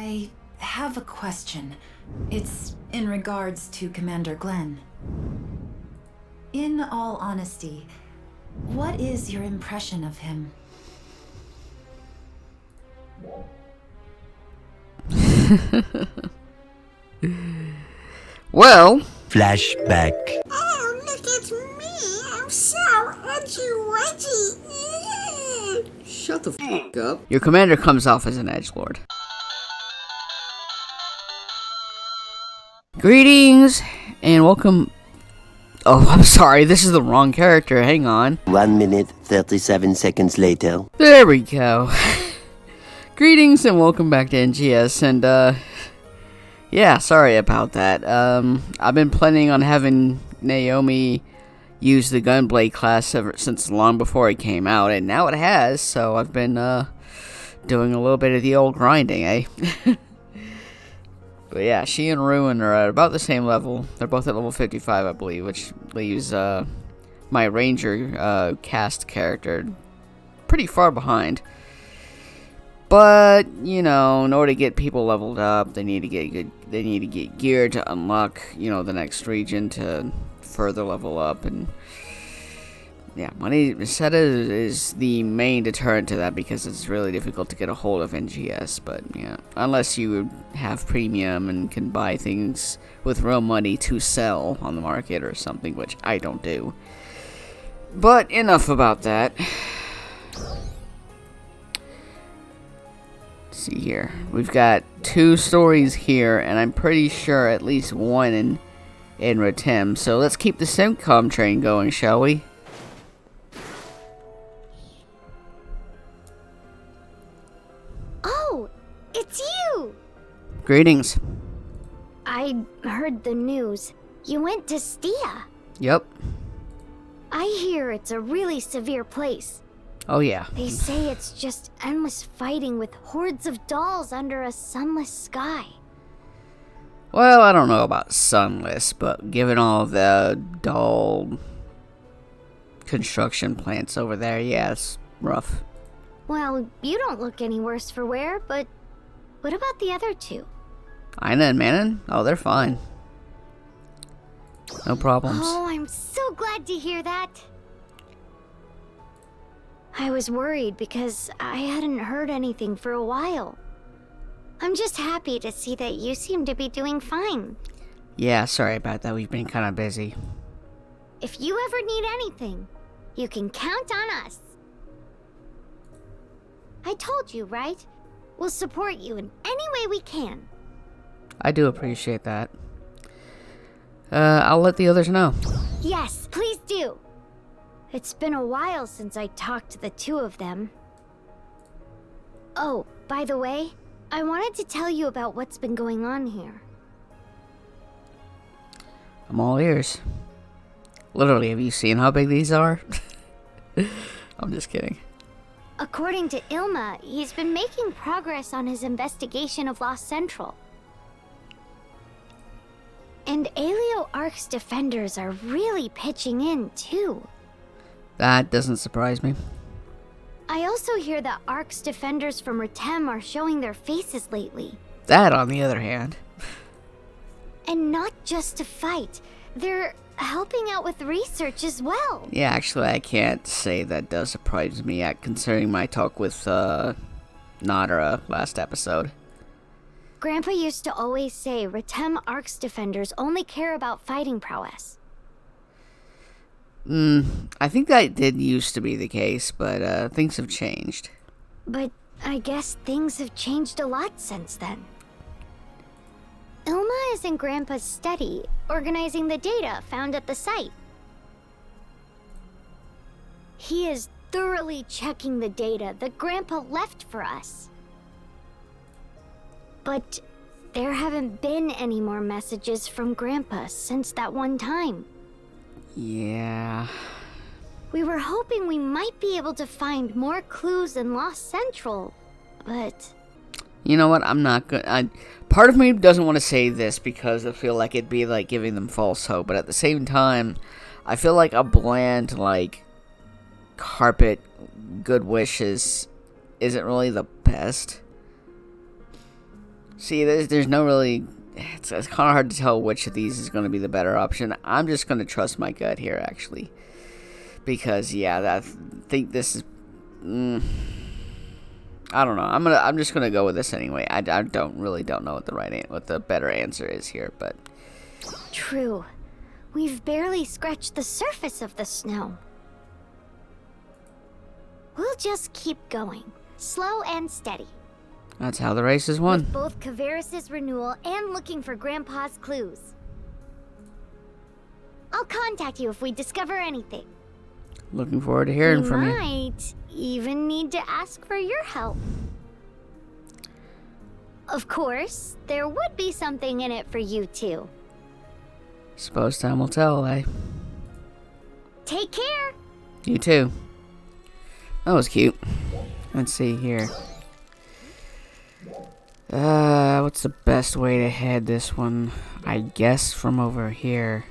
I have a question. It's in regards to Commander Glenn. In all honesty, what is your impression of him? Well, flashback. Oh, look at me. I'm so edgy-wedgy. shut the f*** up. Your commander comes off as an edgelord. Greetings and welcome. Oh, I'm sorry, this is the wrong character. Hang on. 1 minute, 37 seconds later. There we go. Greetings and welcome back to NGS, and yeah, sorry about that. I've been planning on having Naomi use the Gunblade class ever since long before it came out, and now it has, so I've been doing a little bit of the old grinding, eh? But yeah, she and Ruin are at about the same level. They're both at level 55, I believe, which leaves my Ranger cast character pretty far behind. But you know, in order to get people leveled up, they need to get good. They need to get gear to unlock, you know, the next region to further level up. And yeah, money is the main deterrent to that because it's really difficult to get a hold of NGS. But yeah, unless you have premium and can buy things with real money to sell on the market or something, which I don't do. But enough about that. See here, we've got 2 stories here, and I'm pretty sure at least one in Rotem. So let's keep the Simcom train going, shall we? Oh, it's you! Greetings. I heard the news. You went to Stia. Yep. I hear it's a really severe place. Oh yeah. They say it's just endless fighting with hordes of dolls under a sunless sky. Well, I don't know about sunless, but given all the dull construction plants over there, yeah, it's rough. Well, you don't look any worse for wear, but what about the other 2? Aina and Manon? Oh, they're fine. No problems. Oh, I'm so glad to hear that. I was worried because I hadn't heard anything for a while. I'm just happy to see that you seem to be doing fine. Yeah, sorry about that. We've been kind of busy. If you ever need anything, you can count on us. I told you, right? We'll support you in any way we can. I do appreciate that. I'll let the others know. Yes, please do. It's been a while since I talked to the 2 of them. Oh, by the way, I wanted to tell you about what's been going on here. I'm all ears. Literally, have you seen how big these are? I'm just kidding. According to Ilma, he's been making progress on his investigation of Lost Central. And Aleo Ark's defenders are really pitching in, too. That doesn't surprise me. I also hear that Ark's defenders from Rotem are showing their faces lately. That, on the other hand. And not just to fight. They're helping out with research as well. Yeah, actually, I can't say that does surprise me, considering my talk with Nadara last episode. Grandpa used to always say Rotem Ark's defenders only care about fighting prowess. I think that did used to be the case, but things have changed. But I guess things have changed a lot since then. Ilma is in Grandpa's study, organizing the data found at the site. He is thoroughly checking the data that Grandpa left for us. But there haven't been any more messages from Grandpa since that one time. Yeah. We were hoping we might be able to find more clues in Lost Central, but... You know what, I'm not gonna... Part of me doesn't want to say this because I feel like it'd be like giving them false hope, but at the same time, I feel like a bland, like, carpet good wishes isn't really the best. See, there's no really... It's kind of hard to tell which of these is going to be the better option. I'm just going to trust my gut here, actually. Because, yeah, I think this is... I don't know. I'm just gonna go with this anyway. I don't know what the better answer is here, but True. We've barely scratched the surface of the snow. We'll just keep going, slow and steady. that's how the race is won. With both Kvaris' renewal and looking for Grandpa's clues. I'll contact you if we discover anything. Looking forward to hearing from you. We might even need to ask for your help. Of course, there would be something in it for you too. Suppose time will tell, eh? Take care! You too. That was cute. Let's see here. What's the best way to head this one? I guess from over here.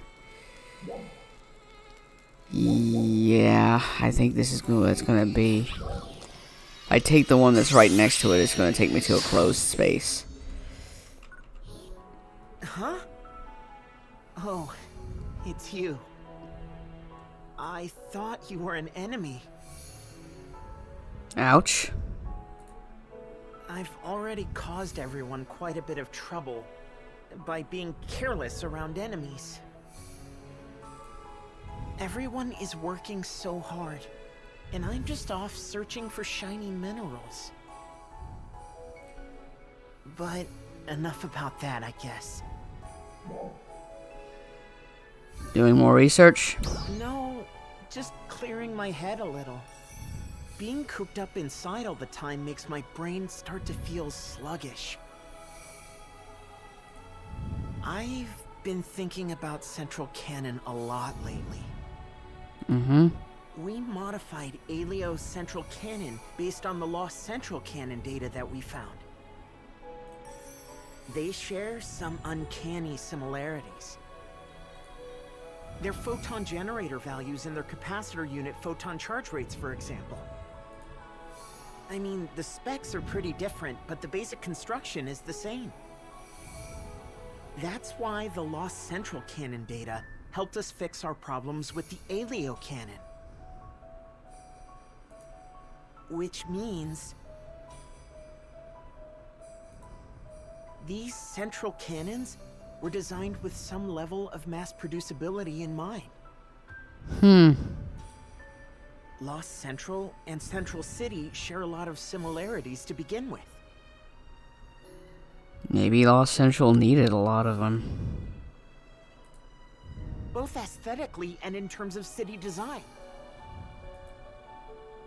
Yeah, I think this is what it's gonna be. I take the one that's right next to it. It's gonna take me to a closed space. Huh? Oh, it's you. I thought you were an enemy. Ouch. I've already caused everyone quite a bit of trouble by being careless around enemies. Everyone is working so hard, and I'm just off searching for shiny minerals. But enough about that, I guess. Doing more research? No, just clearing my head a little. Being cooped up inside all the time makes my brain start to feel sluggish. I've been thinking about Central Canon a lot lately. Mm-hmm. We modified Aelio's Central Canon based on the Lost Central Canon data that we found. They share some uncanny similarities. Their photon generator values and their capacitor unit photon charge rates, for example. I mean, the specs are pretty different, but the basic construction is the same. That's why the Lost Central Canon data helped us fix our problems with the Aelio Canon. Which means these central cannons were designed with some level of mass producibility in mind. Lost Central and Central City share a lot of similarities to begin with. Maybe Lost Central needed a lot of them. Both aesthetically and in terms of city design.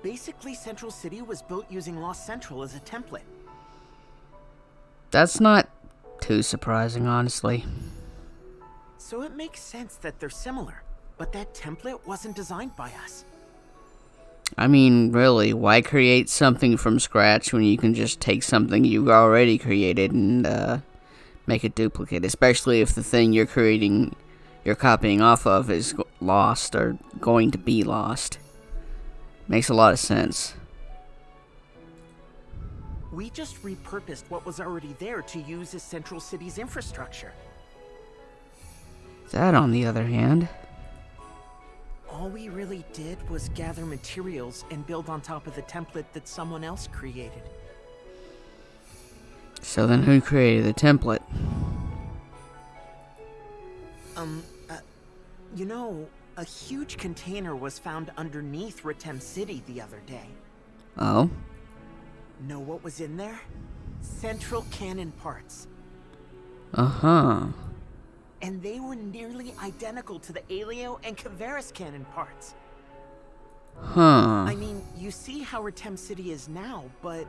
Basically, Central City was built using Lost Central as a template. That's not too surprising, honestly. So it makes sense that they're similar, but that template wasn't designed by us. I mean, really, why create something from scratch when you can just take something you've already created and make a duplicate, especially if the thing you're copying off of is lost or going to be lost. Makes a lot of sense. We just repurposed what was already there to use as Central City's infrastructure. That, on the other hand... All we really did was gather materials and build on top of the template that someone else created. So then who created the template? You know, a huge container was found underneath Ritem City the other day. Oh? Know what was in there? Central Canon parts. Uh-huh. And they were nearly identical to the Aelio and Kvaris Canon parts. Huh. I mean, you see how Ritem City is now, but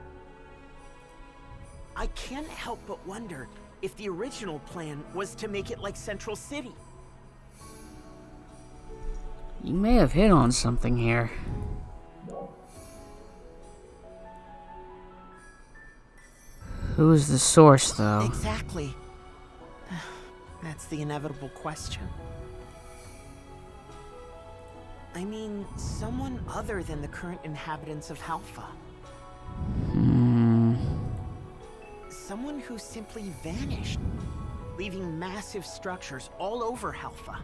I can't help but wonder if the original plan was to make it like Central City. You may have hit on something here. Who's the source, though? Exactly. That's the inevitable question. I mean, someone other than the current inhabitants of Halpha. someone who simply vanished, leaving massive structures all over Halpha.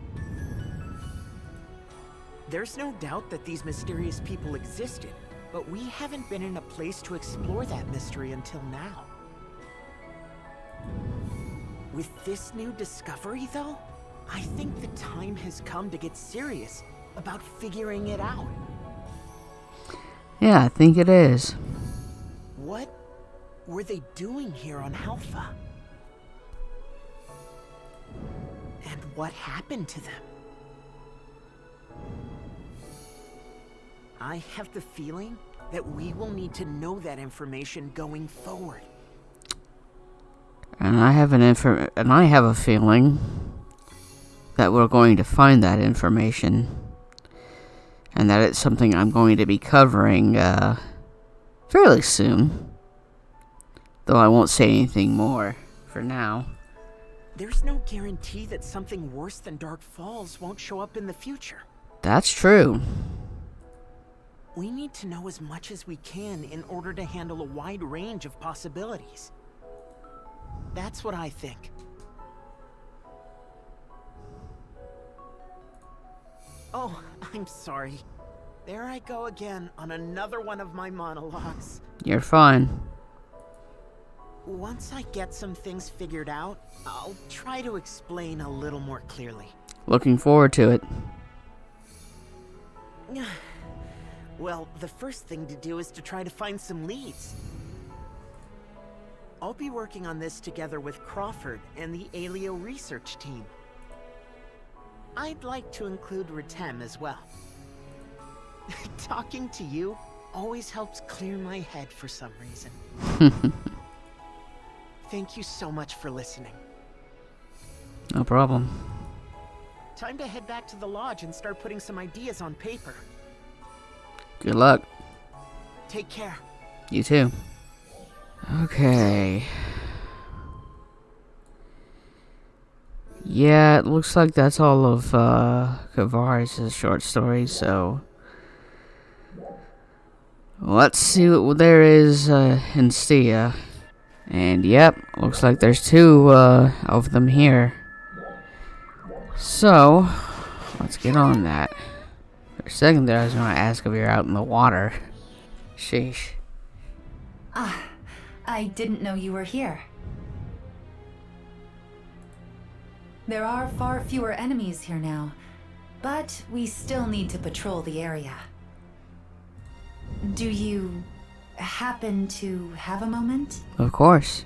There's no doubt that these mysterious people existed, but we haven't been in a place to explore that mystery until now. With this new discovery, though, I think the time has come to get serious about figuring it out. Yeah, I think it is. What were they doing here on Halpha? And what happened to them? I have the feeling that we will need to know that information going forward. And I have a feeling that we're going to find that information, and that it's something I'm going to be covering fairly soon. Though I won't say anything more for now. There's no guarantee that something worse than Dark Falz won't show up in the future. That's true. We need to know as much as we can in order to handle a wide range of possibilities. That's what I think. Oh, I'm sorry. There I go again on another one of my monologues. You're fine. Once I get some things figured out, I'll try to explain a little more clearly. Looking forward to it. Well, the first thing to do is to try to find some leads. I'll be working on this together with Crawford and the Alio research team. I'd like to include Ritem as well. Talking to you always helps clear my head for some reason. Thank you so much for listening. No problem. Time to head back to the lodge and start putting some ideas on paper. Good luck. Take care. You too. Okay. Yeah, it looks like that's all of Kvaris' short stories, so let's see what there is in Stia. And yep, looks like there's two of them here. So, let's get on that. For a second there, I was going to ask if you're out in the water. Sheesh. Ah, I didn't know you were here. There are far fewer enemies here now, but we still need to patrol the area. Do you happen to have a moment? Of course.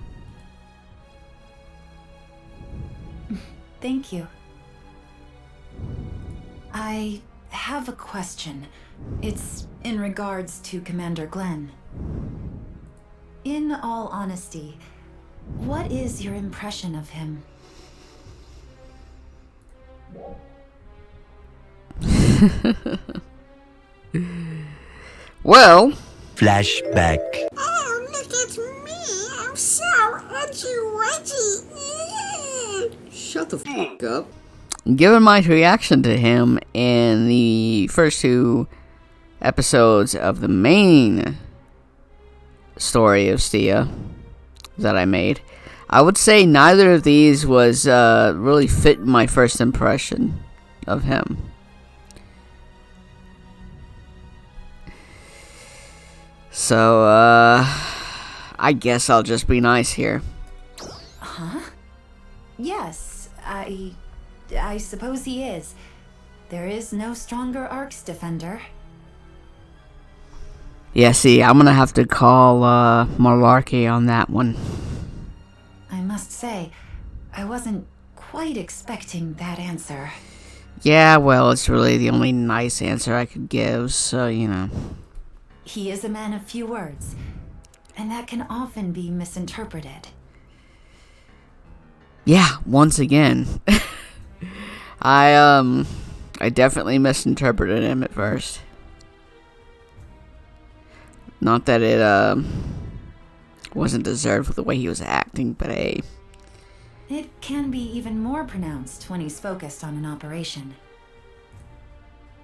Thank you. I have a question. It's in regards to Commander Glenn. In all honesty, what is your impression of him? Well, Flashback. Oh, look at me. I'm so edgy-wedgy. Shut the f*** up. given my reaction to him in the first two episodes of the main story of Stia that I made, I would say neither of these was really fit my first impression of him. So, I guess I'll just be nice here. Huh? Yes, I suppose he is. There is no stronger Ark's defender. Yeah, see, I'm gonna have to call malarkey on that one. I must say, I wasn't quite expecting that answer. Yeah, well, it's really the only nice answer I could give, so, you know. He is a man of few words, and that can often be misinterpreted. Yeah, once again. I definitely misinterpreted him at first. Not that it, wasn't deserved with the way he was acting, but hey. It can be even more pronounced when he's focused on an operation.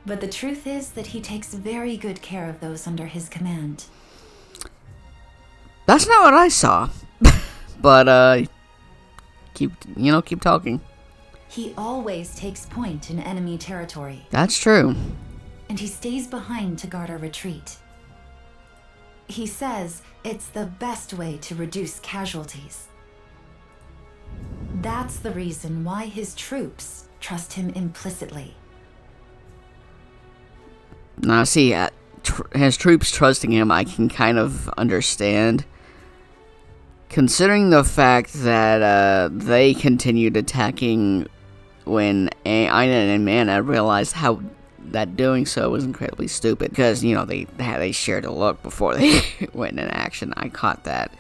But the truth is that he takes very good care of those under his command. That's not what I saw. but keep talking. He always takes point in enemy territory, That's true. and he stays behind to guard our retreat. He says it's the best way to reduce casualties. That's the reason why his troops trust him implicitly. Now, see, his troops trusting him, I can kind of understand. Considering the fact that they continued attacking when Aina and Mana realized how that doing so was incredibly stupid. Because, you know, they shared a look before they went in action. I caught that.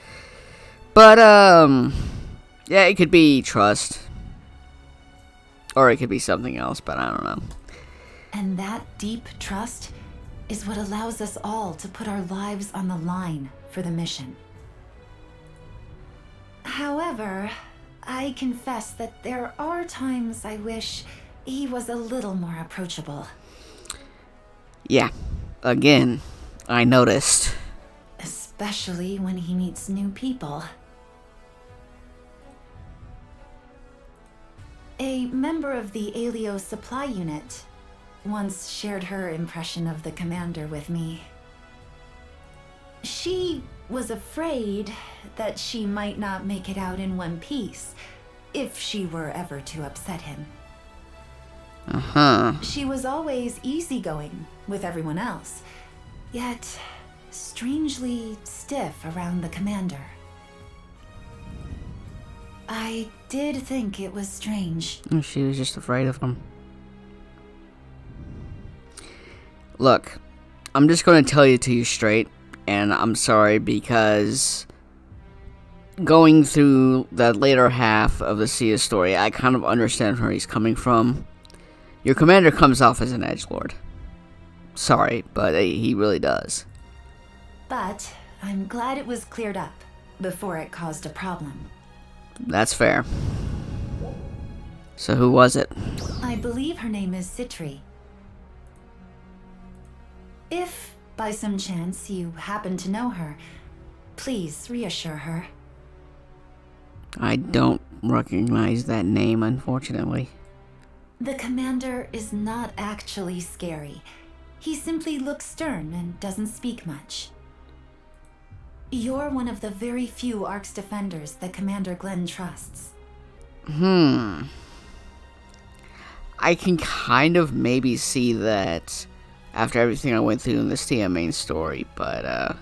But, yeah, it could be trust. Or it could be something else, but I don't know. And that deep trust is what allows us all to put our lives on the line for the mission. However, I confess that there are times I wish he was a little more approachable. Yeah, again, I noticed. Especially when he meets new people. A member of the Alio supply unit once shared her impression of the commander with me. She was afraid that she might not make it out in one piece if she were ever to upset him. Uh-huh. She was always easygoing with everyone else, yet strangely stiff around the commander. I did think it was strange. She was just afraid of him. Look, I'm just going to tell you to you straight, and I'm sorry because going through the later half of the Stia story, I kind of understand where he's coming from. Your commander comes off as an edgelord. Sorry, but he really does. But I'm glad it was cleared up before it caused a problem. That's fair. So who was it? I believe her name is Citri. If, by some chance, you happen to know her, please reassure her. I don't recognize that name, unfortunately. The commander is not actually scary. He simply looks stern and doesn't speak much. You're one of the very few Ark's defenders that Commander Glenn trusts. I can kind of maybe see that after everything I went through in the Stia main story, but,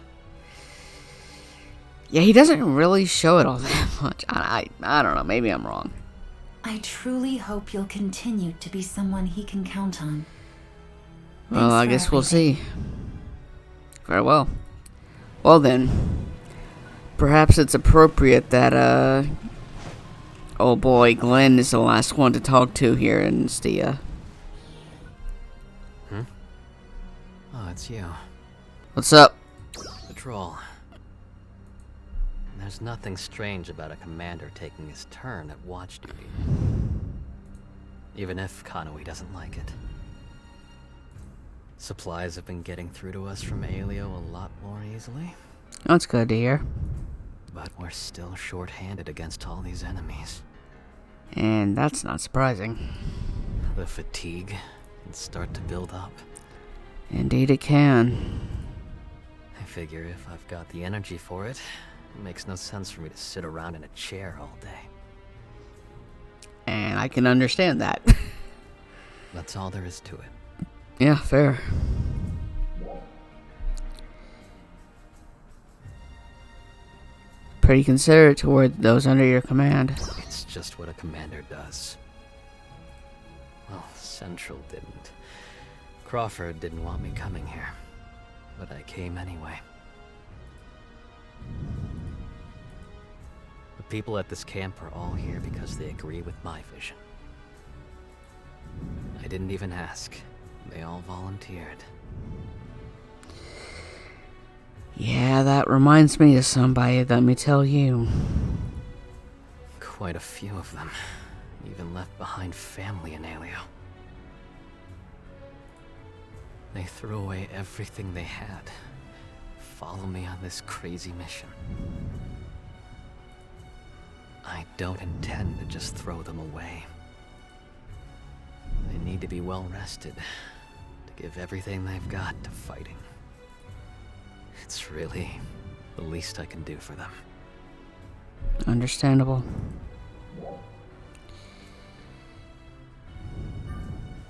yeah, he doesn't really show it all that much. I don't know, maybe I'm wrong. I truly hope you'll continue to be someone he can count on. Well, I guess we'll see. Very well. Well then, perhaps it's appropriate that, oh boy, Glenn is the last one to talk to here in Stia. Oh, it's you. What's up? Patrol. There's nothing strange about a commander taking his turn at watch duty. Even if Kanui doesn't like it. Supplies have been getting through to us from Alio a lot more easily. That's good to hear. But we're still short-handed against all these enemies. And that's not surprising. The fatigue can start to build up. Indeed it can. I figure if I've got the energy for it, it makes no sense for me to sit around in a chair all day. And I can understand that. That's all there is to it. Yeah, fair. Pretty considerate toward those under your command. It's just what a commander does. Well, Central didn't. Crawford didn't want me coming here, but I came anyway. The people at this camp are all here because they agree with my vision. I didn't even ask. They all volunteered. Yeah, that reminds me of somebody, let me tell you. Quite a few of them. Even left behind family in Alio. They threw away everything they had. Follow me on this crazy mission. don't intend to just throw them away. They need to be well rested, to give everything they've got to fighting. It's really the least I can do for them. Understandable.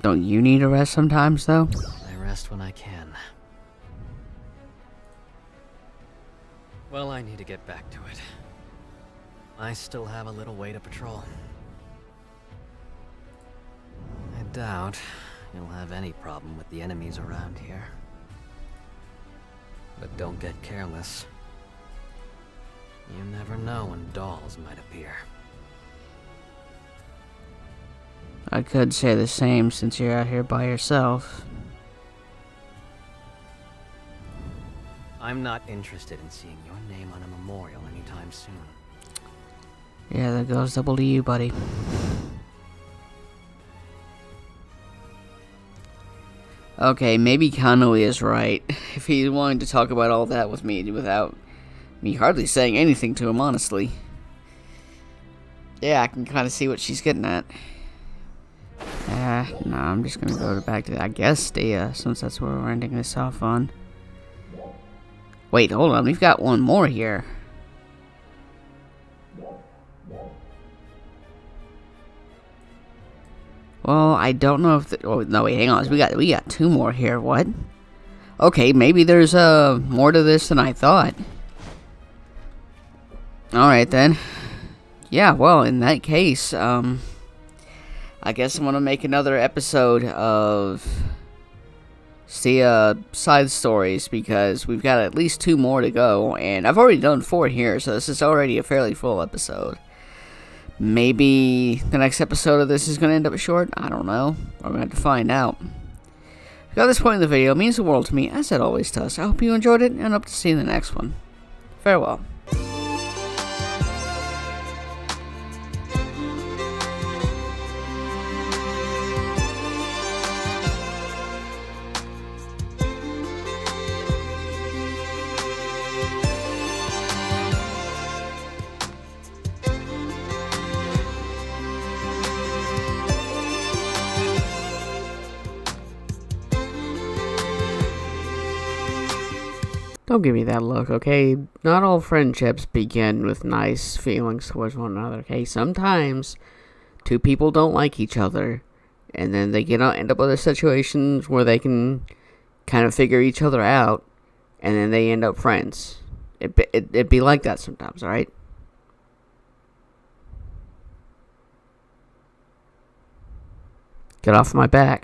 Don't you need a rest sometimes, though? I rest when I can. Well, I need to get back to it. I still have a little way to patrol. I doubt you'll have any problem with the enemies around here. But don't get careless. You never know when dolls might appear. I could say the same since you're out here by yourself. I'm not interested in seeing your name on a memorial anytime soon. Yeah, that goes double to you, buddy. Okay, maybe Kanoi is right. If he wanted to talk about all that with me without me hardly saying anything to him, honestly. Yeah, I can kind of see what she's getting at. No, I'm just gonna go back to, I guess, Stia, since that's where we're ending this off on. Wait, hold on, we've got one more here. Well, I don't know if oh, no, wait, hang on, we got two more here, what? Okay, maybe there's more to this than I thought. Alright then. Yeah, well, in that case, I guess I'm gonna make another episode of Stia side stories, because we've got at least 2 more to go, and I've already done 4 here, so this is already a fairly full episode. Maybe the next episode of this is gonna end up short, I don't know. We're gonna have to find out. If you got this point in the video, it means the world to me, as it always does. I hope you enjoyed it, and I hope to see you in the next one. Farewell. Don't give me that look, okay? Not all friendships begin with nice feelings towards one another, okay? Sometimes 2 people don't like each other, and then they end up with situations where they can kind of figure each other out, and then they end up friends. It'd be like that sometimes, alright? Get off my back.